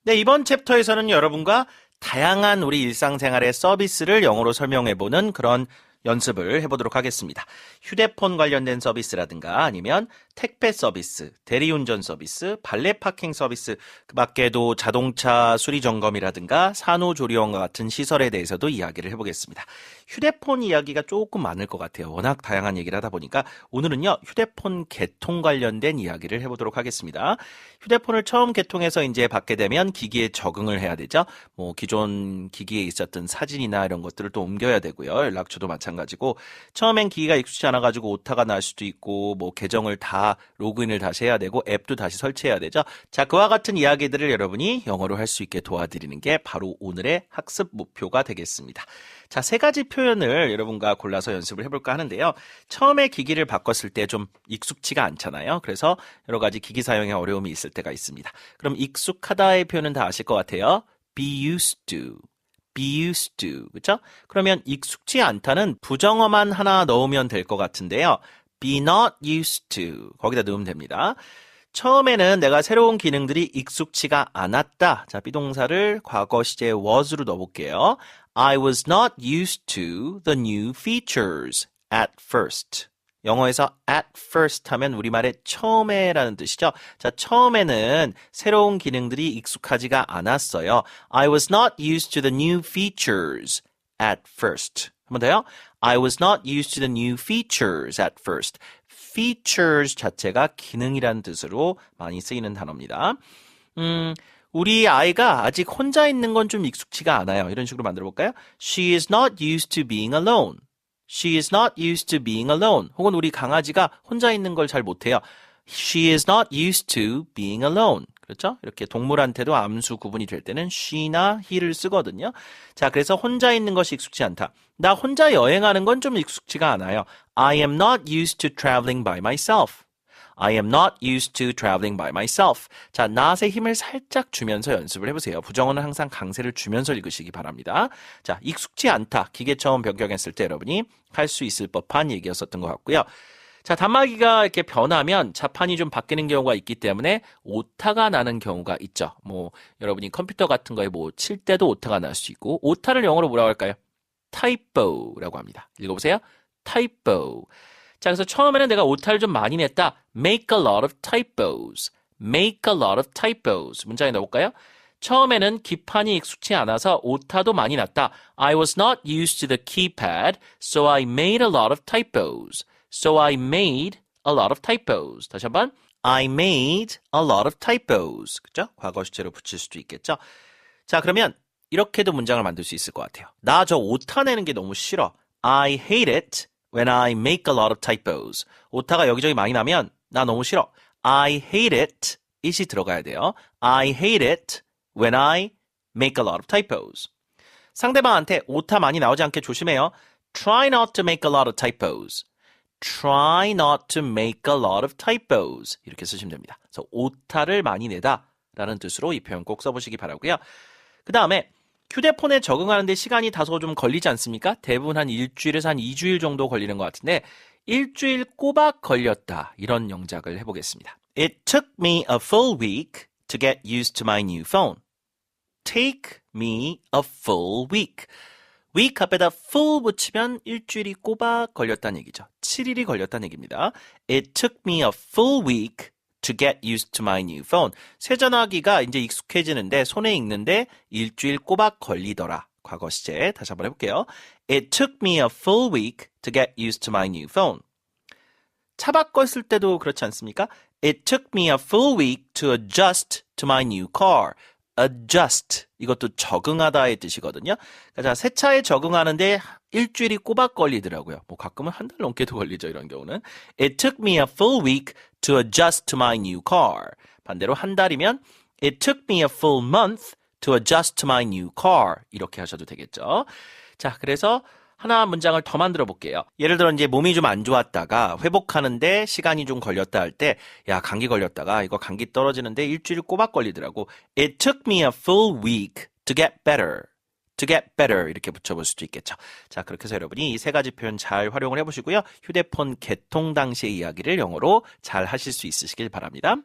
네, 이번 챕터에서는 여러분과 다양한 우리 일상생활의 서비스를 영어로 설명해보는 그런 연습을 해보도록 하겠습니다. 휴대폰 관련된 서비스라든가 아니면 택배 서비스, 대리운전 서비스, 발레 파킹 서비스, 그 밖에도 자동차 수리 점검이라든가 산후조리원과 같은 시설에 대해서도 이야기를 해보겠습니다. 휴대폰 이야기가 조금 많을 것 같아요. 워낙 다양한 얘기를 하다 보니까 오늘은요, 휴대폰 개통 관련된 이야기를 해보도록 하겠습니다. 휴대폰을 처음 개통해서 이제 받게 되면 기기에 적응을 해야 되죠. 뭐 기존 기기에 있었던 사진이나 이런 것들을 또 옮겨야 되고요. 연락처도 마찬가지고 처음엔 기기가 익숙치 않아가지고 오타가 날 수도 있고 뭐 계정을 다 로그인을 다시 해야 되고 앱도 다시 설치해야 되죠. 자, 그와 같은 이야기들을 여러분이 영어로 할 수 있게 도와드리는 게 바로 오늘의 학습 목표가 되겠습니다. 자, 세 가지 표현을 여러분과 골라서 연습을 해볼까 하는데요. 처음에 기기를 바꿨을 때 좀 익숙치가 않잖아요. 그래서 여러 가지 기기 사용에 어려움이 있을 때가 있습니다. 그럼 익숙하다의 표현은 다 아실 것 같아요. be used to. be used to. 그렇죠? 그러면 익숙치 않다는 부정어만 하나 넣으면 될 것 같은데요. be not used to. 거기다 넣으면 됩니다. 처음에는 내가 새로운 기능들이 익숙치가 않았다. 자, 비동사를 과거 시제 was로 넣어볼게요. I was not used to the new features at first. 영어에서 at first 하면 우리말의 처음에라는 뜻이죠. 자, 처음에는 새로운 기능들이 익숙하지가 않았어요. I was not used to the new features at first. 한 번 더요. I was not used to the new features at first. features 자체가 기능이라는 뜻으로 많이 쓰이는 단어입니다. 우리 아이가 아직 혼자 있는 건 좀 익숙치가 않아요. 이런 식으로 만들어 볼까요? She is not used to being alone. She is not used to being alone. 혹은 우리 강아지가 혼자 있는 걸 잘 못해요. She is not used to being alone. 그렇죠? 이렇게 동물한테도 암수 구분이 될 때는 she나 he를 쓰거든요. 자, 그래서 혼자 있는 것이 익숙치 않다. 나 혼자 여행하는 건 좀 익숙치가 않아요. I am not used to traveling by myself. I am not used to traveling by myself. 자, not에 힘을 살짝 주면서 연습을 해보세요. 부정어는 항상 강세를 주면서 읽으시기 바랍니다. 자, 익숙치 않다. 기계 처음 변경했을 때 여러분이 할 수 있을 법한 얘기였었던 것 같고요. 자, 단말기가 이렇게 변하면 자판이 좀 바뀌는 경우가 있기 때문에 오타가 나는 경우가 있죠. 뭐 여러분이 컴퓨터 같은 거에 뭐 칠 때도 오타가 날 수 있고 오타를 영어로 뭐라고 할까요? typo라고 합니다. 읽어보세요. typo. 자, 그래서 처음에는 내가 오타를 좀 많이 냈다. make a lot of typos. make a lot of typos. 문장에 넣어볼까요? 처음에는 기판이 익숙치 않아서 오타도 많이 났다. I was not used to the keypad, so I made a lot of typos. So I made a lot of typos. 다시 한번. I made a lot of typos. 그죠? 과거 시제로 붙일 수도 있겠죠? 자, 그러면 이렇게도 문장을 만들 수 있을 것 같아요. 나 저 오타 내는 게 너무 싫어. I hate it when I make a lot of typos. 오타가 여기저기 많이 나면 나 너무 싫어. I hate it. it이 들어가야 돼요. I hate it when I make a lot of typos. 상대방한테 오타 많이 나오지 않게 조심해요. Try not to make a lot of typos. Try not to make a lot of typos. 이렇게 쓰시면 됩니다. 그래서 오타를 많이 내다 라는 뜻으로 이 표현 꼭 써보시기 바라고요. 그 다음에 휴대폰에 적응하는데 시간이 다소 좀 걸리지 않습니까? 대부분 한 일주일에서 한 2주일 정도 걸리는 것 같은데 일주일 꼬박 걸렸다. 이런 영작을 해보겠습니다. It took me a full week to get used to my new phone. Take me a full week. week 앞에다 full 붙이면 일주일이 꼬박 걸렸다는 얘기죠. 7일이 걸렸다는 얘기입니다. It took me a full week to get used to my new phone. 새 전화기가 이제 익숙해지는데 손에 익는데 일주일 꼬박 걸리더라. 과거 시제 다시 한번 해볼게요. It took me a full week to get used to my new phone. 차 바꿨을 때도 그렇지 않습니까? It took me a full week to adjust to my new car. adjust. 이것도 적응하다의 뜻이거든요. 자, 새 차에 적응하는데 일주일이 꼬박 걸리더라고요. 뭐 가끔은 한 달 넘게도 걸리죠. 이런 경우는. It took me a full week to adjust to my new car. 반대로 한 달이면 It took me a full month to adjust to my new car. 이렇게 하셔도 되겠죠. 자, 그래서 하나 문장을 더 만들어 볼게요. 예를 들어 이제 몸이 좀 안 좋았다가 회복하는데 시간이 좀 걸렸다 할 때, 야, 감기 걸렸다가 이거 감기 떨어지는데 일주일 꼬박 걸리더라고. It took me a full week to get better. to get better 이렇게 붙여볼 수도 있겠죠. 자, 그렇게 해서 여러분이 이 세 가지 표현 잘 활용을 해보시고요. 휴대폰 개통 당시의 이야기를 영어로 잘 하실 수 있으시길 바랍니다.